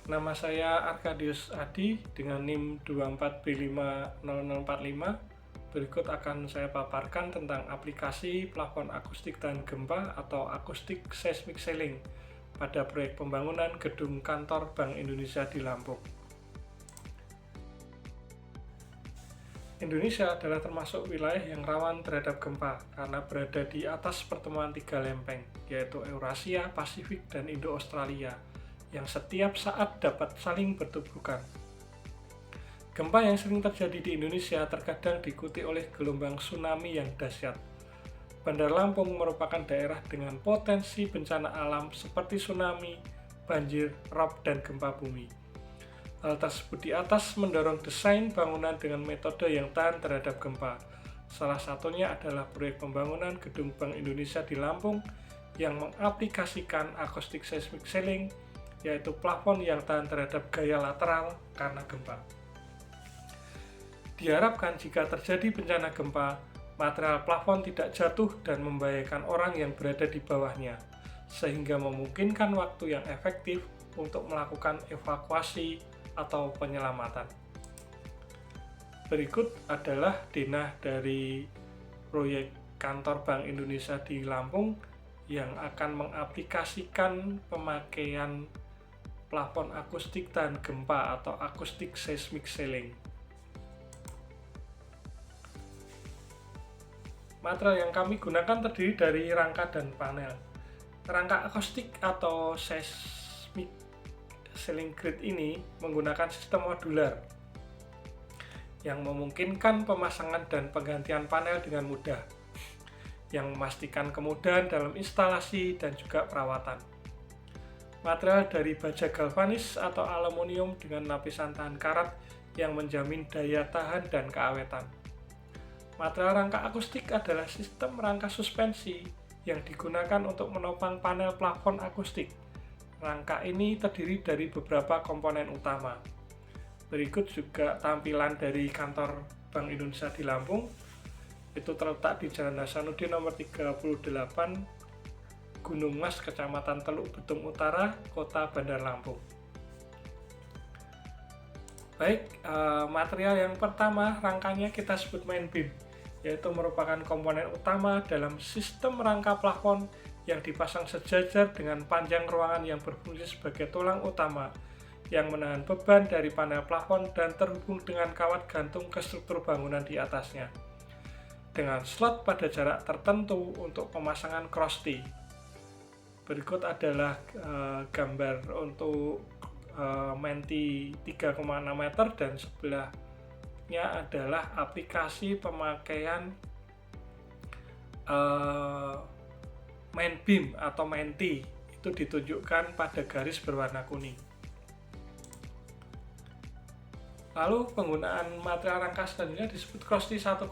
Nama saya Arkadius Adi dengan NIM 24B50045. Berikut akan saya paparkan tentang aplikasi plafon akustik tahan gempa atau Acoustic Seismic Ceiling pada proyek pembangunan gedung kantor Bank Indonesia di Lampung. Indonesia adalah termasuk wilayah yang rawan terhadap gempa karena berada di atas pertemuan tiga lempeng, yaitu Eurasia, Pasifik, dan Indo-Australia, yang setiap saat dapat saling bertuburkan. Gempa yang sering terjadi di Indonesia terkadang diikuti oleh gelombang tsunami yang dahsyat. Bandar Lampung merupakan daerah dengan potensi bencana alam seperti tsunami, banjir, rob, dan gempa bumi. Hal tersebut di atas mendorong desain bangunan dengan metode yang tahan terhadap gempa. Salah satunya adalah proyek pembangunan gedung Bank Indonesia di Lampung yang mengaplikasikan Acoustic Seismic Ceiling, yaitu plafon yang tahan terhadap gaya lateral karena gempa. Diharapkan jika terjadi bencana gempa, material plafon tidak jatuh dan membahayakan orang yang berada di bawahnya, sehingga memungkinkan waktu yang efektif untuk melakukan evakuasi atau penyelamatan. Berikut adalah denah dari proyek kantor Bank Indonesia di Lampung yang akan mengaplikasikan pemakaian plafon akustik tahan gempa atau Acoustic Seismic Ceiling. Material yang kami gunakan terdiri dari rangka dan panel. Rangka akustik atau seismic ceiling grid ini menggunakan sistem modular yang memungkinkan pemasangan dan penggantian panel dengan mudah, yang memastikan kemudahan dalam instalasi dan juga perawatan. Material dari baja galvanis atau aluminium dengan lapisan tahan karat yang menjamin daya tahan dan keawetan. Material rangka akustik adalah sistem rangka suspensi yang digunakan untuk menopang panel plafon akustik. Rangka ini terdiri dari beberapa komponen utama. Berikut juga tampilan dari kantor Bank Indonesia di Lampung. Itu terletak di Jalan Hasanuddin nomor 38, Gunung Mas, Kecamatan Teluk Betung Utara, Kota Bandar Lampung. Baik, material yang pertama rangkanya kita sebut main beam, yaitu merupakan komponen utama dalam sistem rangka plafon yang dipasang sejajar dengan panjang ruangan yang berfungsi sebagai tulang utama yang menahan beban dari panel plafon dan terhubung dengan kawat gantung ke struktur bangunan di atasnya, dengan slot pada jarak tertentu untuk pemasangan cross-T. Berikut adalah gambar untuk menti 3,6 meter dan sebelahnya adalah aplikasi pemakaian main beam atau menti. Itu ditunjukkan pada garis berwarna kuning. Lalu penggunaan material rangka selanjutnya disebut cross-T 1,2.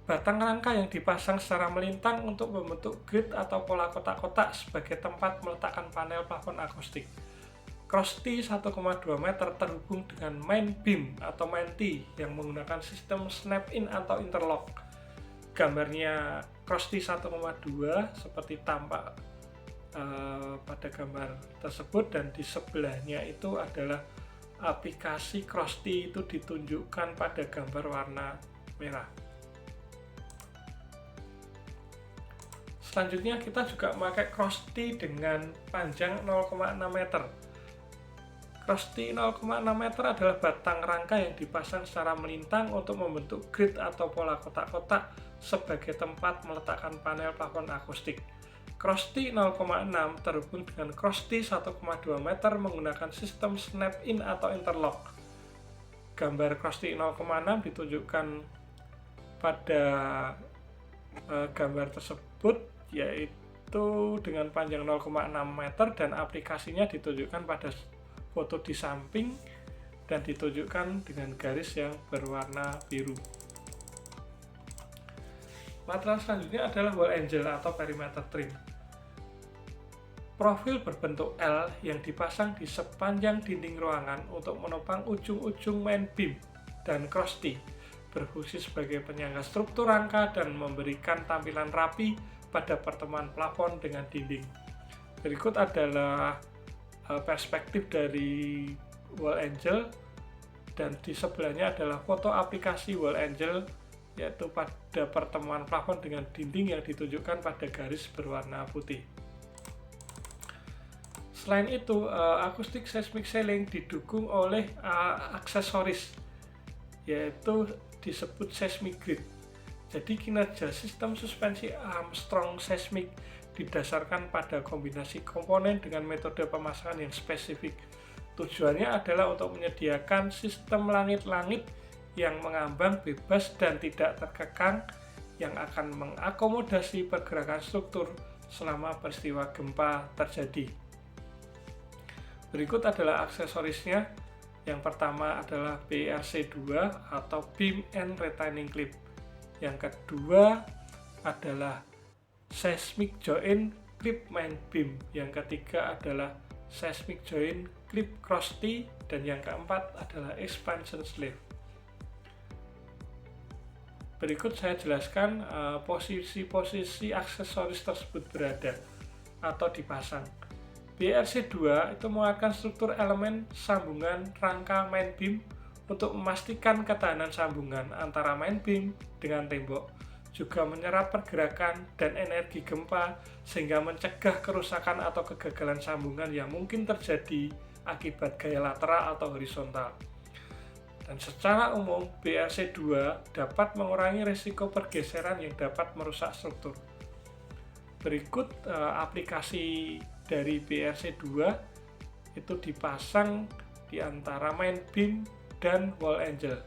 Batang rangka yang dipasang secara melintang untuk membentuk grid atau pola kotak-kotak sebagai tempat meletakkan panel plafon akustik. Cross-T 1,2 meter terhubung dengan main beam atau menti yang menggunakan sistem snap-in atau interlock. Gambarnya cross-T 1,2 seperti tampak pada gambar tersebut, dan di sebelahnya itu adalah aplikasi cross-T, itu ditunjukkan pada gambar warna merah. Selanjutnya kita juga memakai cross-T dengan panjang 0,6 meter. Cross-T 0,6 meter adalah batang rangka yang dipasang secara melintang untuk membentuk grid atau pola kotak-kotak sebagai tempat meletakkan panel plafon akustik. Cross-T 0,6 terhubung dengan cross-T 1,2 meter menggunakan sistem snap-in atau interlock. Gambar cross-T 0,6 ditunjukkan pada gambar tersebut, yaitu dengan panjang 0,6 meter dan aplikasinya ditunjukkan pada foto di samping dan ditunjukkan dengan garis yang berwarna biru. Material selanjutnya adalah wall angel atau perimeter trim. Profil berbentuk L yang dipasang di sepanjang dinding ruangan untuk menopang ujung-ujung main beam dan cross-T, berfungsi sebagai penyangga struktur rangka dan memberikan tampilan rapi pada pertemuan plafon dengan dinding. Berikut adalah perspektif dari wall angle, dan di sebelahnya adalah foto aplikasi wall angle, yaitu pada pertemuan plafon dengan dinding yang ditunjukkan pada garis berwarna putih. Selain itu, acoustic seismic ceiling didukung oleh aksesoris, yaitu disebut seismic grid. Jadi kinerja sistem suspensi Armstrong seismic didasarkan pada kombinasi komponen dengan metode pemasangan yang spesifik. Tujuannya adalah untuk menyediakan sistem langit-langit yang mengambang bebas dan tidak terkekang, yang akan mengakomodasi pergerakan struktur selama peristiwa gempa terjadi. Berikut adalah aksesorisnya. Yang pertama adalah BRC2 atau Beam and Retaining Clip. Yang kedua adalah Seismic Joint Clip Main Beam. Yang ketiga adalah Seismic Joint Clip Cross T. Dan yang keempat adalah Expansion Sleeve. Berikut saya jelaskan posisi-posisi aksesoris tersebut berada atau dipasang. BRC2 itu menguatkan struktur elemen sambungan rangka main beam untuk memastikan ketahanan sambungan antara main beam dengan tembok, juga menyerap pergerakan dan energi gempa sehingga mencegah kerusakan atau kegagalan sambungan yang mungkin terjadi akibat gaya lateral atau horizontal. Dan secara umum, BRC2 dapat mengurangi risiko pergeseran yang dapat merusak struktur. Berikut aplikasi dari BRC2 itu dipasang di antara main beam dan wall angle.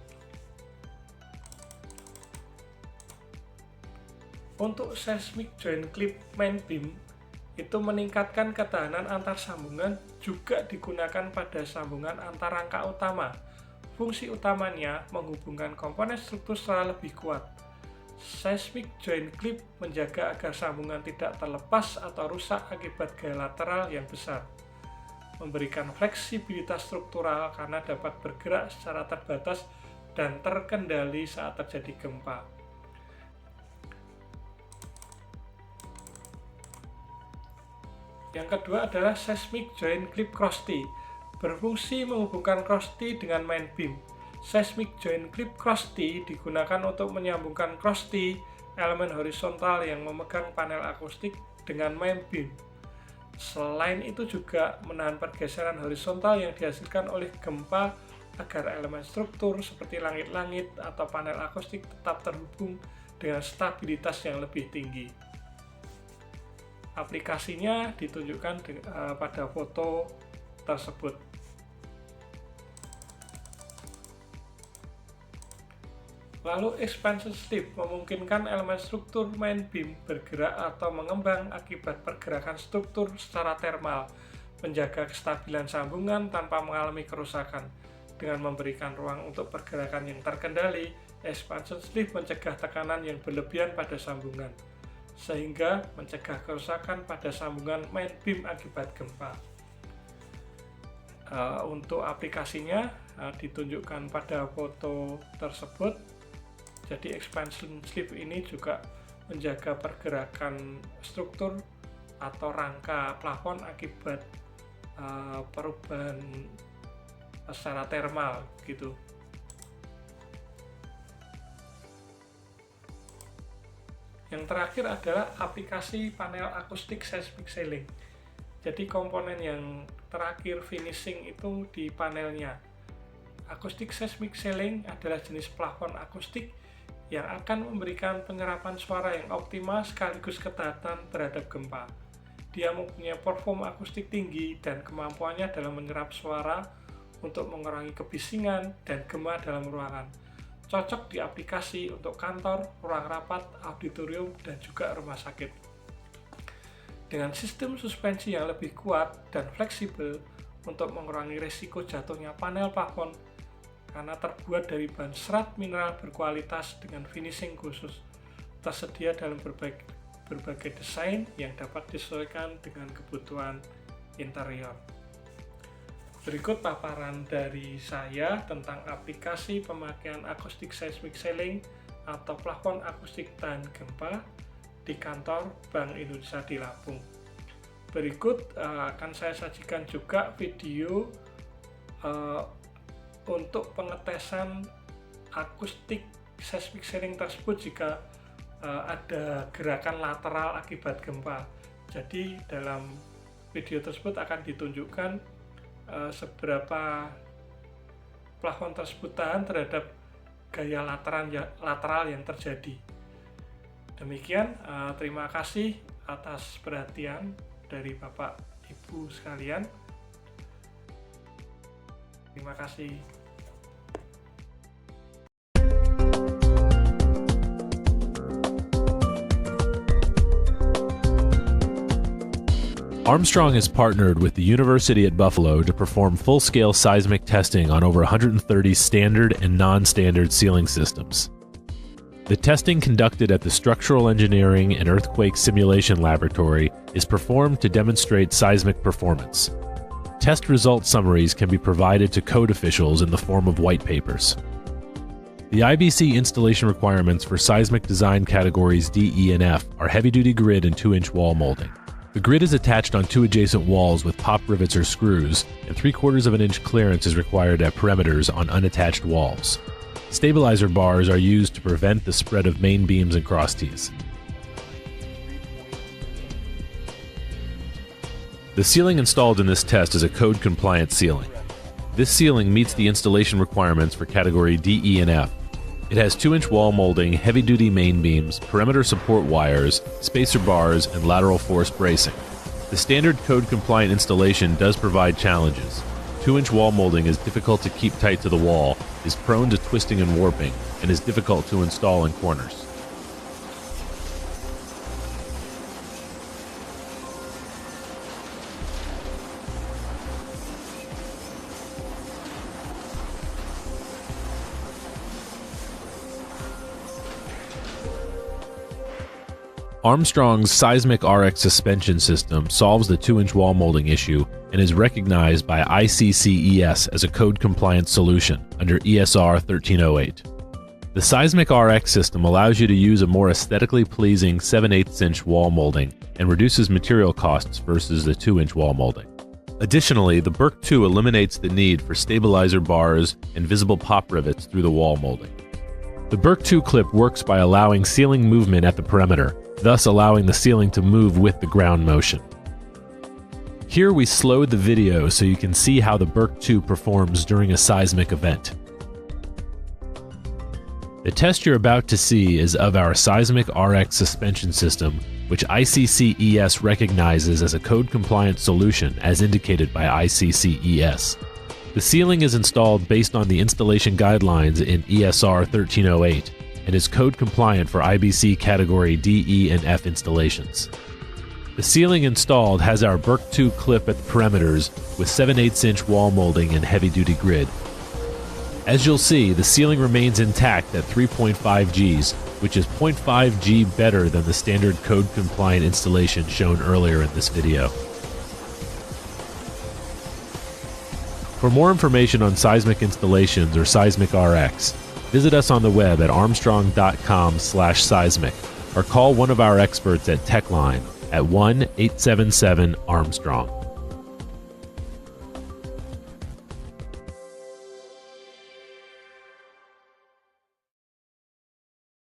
Untuk seismic joint clip main beam itu meningkatkan ketahanan antar sambungan, juga digunakan pada sambungan antar rangka utama. Fungsi utamanya menghubungkan komponen struktur secara lebih kuat. Seismic joint clip menjaga agar sambungan tidak terlepas atau rusak akibat gaya lateral yang besar. Memberikan fleksibilitas struktural karena dapat bergerak secara terbatas dan terkendali saat terjadi gempa. Yang kedua adalah Seismic Joint Clip Cross T, berfungsi menghubungkan cross T dengan main beam. Seismic Joint Clip Cross T digunakan untuk menyambungkan cross T, elemen horizontal yang memegang panel akustik, dengan main beam. Selain itu juga menahan pergeseran horizontal yang dihasilkan oleh gempa agar elemen struktur seperti langit-langit atau panel akustik tetap terhubung dengan stabilitas yang lebih tinggi. Aplikasinya ditunjukkan pada foto tersebut. Lalu expansion sleeve memungkinkan elemen struktur main beam bergerak atau mengembang akibat pergerakan struktur secara termal, menjaga kestabilan sambungan tanpa mengalami kerusakan. Dengan memberikan ruang untuk pergerakan yang terkendali, expansion sleeve mencegah tekanan yang berlebihan pada sambungan, sehingga mencegah kerusakan pada sambungan main beam akibat gempa. Untuk aplikasinya ditunjukkan pada foto tersebut. Jadi expansion sleeve ini juga menjaga pergerakan struktur atau rangka plafon akibat perubahan secara termal gitu. Yang terakhir adalah aplikasi panel akustik seismic ceiling. Jadi komponen yang terakhir finishing itu di panelnya. Acoustic seismic ceiling adalah jenis plafon akustik yang akan memberikan penyerapan suara yang optimal sekaligus ketaatan terhadap gempa. Dia mempunyai performa akustik tinggi dan kemampuannya dalam menyerap suara untuk mengurangi kebisingan dan gema dalam ruangan. Cocok diaplikasi untuk kantor, ruang rapat, auditorium, dan juga rumah sakit. Dengan sistem suspensi yang lebih kuat dan fleksibel untuk mengurangi risiko jatuhnya panel plafon, karena terbuat dari bahan serat mineral berkualitas dengan finishing khusus, tersedia dalam berbagai desain yang dapat disesuaikan dengan kebutuhan interior. Berikut paparan dari saya tentang aplikasi pemakaian acoustic seismic ceiling atau plafon akustik tahan gempa di kantor Bank Indonesia di Lampung. berikut akan saya sajikan juga video untuk pengetesan akustik seismic ceiling tersebut jika ada gerakan lateral akibat gempa. Jadi dalam video tersebut akan ditunjukkan seberapa plafon tersebut tahan terhadap gaya lateral yang terjadi. Demikian, terima kasih atas perhatian dari Bapak Ibu sekalian. Terima kasih. Armstrong has partnered with the University at Buffalo to perform full-scale seismic testing on over 130 standard and non-standard ceiling systems. The testing conducted at the Structural Engineering and Earthquake Simulation Laboratory is performed to demonstrate seismic performance. Test result summaries can be provided to code officials in the form of white papers. The IBC installation requirements for seismic design categories D, E, and F are heavy-duty grid and 2-inch wall molding. The grid is attached on 2 adjacent walls with pop rivets or screws, and 3/4 of an inch clearance is required at perimeters on unattached walls. Stabilizer bars are used to prevent the spread of main beams and crosstees. The ceiling installed in this test is a code-compliant ceiling. This ceiling meets the installation requirements for category D, E, and F. It has 2-inch wall molding, heavy-duty main beams, perimeter support wires, spacer bars, and lateral force bracing. The standard code-compliant installation does provide challenges. 2-inch wall molding is difficult to keep tight to the wall, is prone to twisting and warping, and is difficult to install in corners. Armstrong's Seismic RX suspension system solves the 2-inch wall molding issue and is recognized by ICCES as a code-compliant solution under ESR 1308. The Seismic RX system allows you to use a more aesthetically pleasing 7/8-inch wall molding and reduces material costs versus the 2-inch wall molding. Additionally, the BERK 2 eliminates the need for stabilizer bars and visible pop rivets through the wall molding. The BERK 2 clip works by allowing ceiling movement at the perimeter, thus allowing the ceiling to move with the ground motion. Here we slowed the video so you can see how the BERK 2 performs during a seismic event. The test you're about to see is of our Seismic RX suspension system, which ICCES recognizes as a code-compliant solution as indicated by ICCES. The ceiling is installed based on the installation guidelines in ESR 1308 and is code compliant for IBC category D, E, and F installations. The ceiling installed has our BERK 2 clip at the perimeters with 7/8-inch wall molding and heavy-duty grid. As you'll see, the ceiling remains intact at 3.5 Gs, which is 0.5 G better than the standard code compliant installation shown earlier in this video. For more information on seismic installations or Seismic RX, visit us on the web at armstrong.com/seismic or call one of our experts at TechLine at 1-877-ARMSTRONG.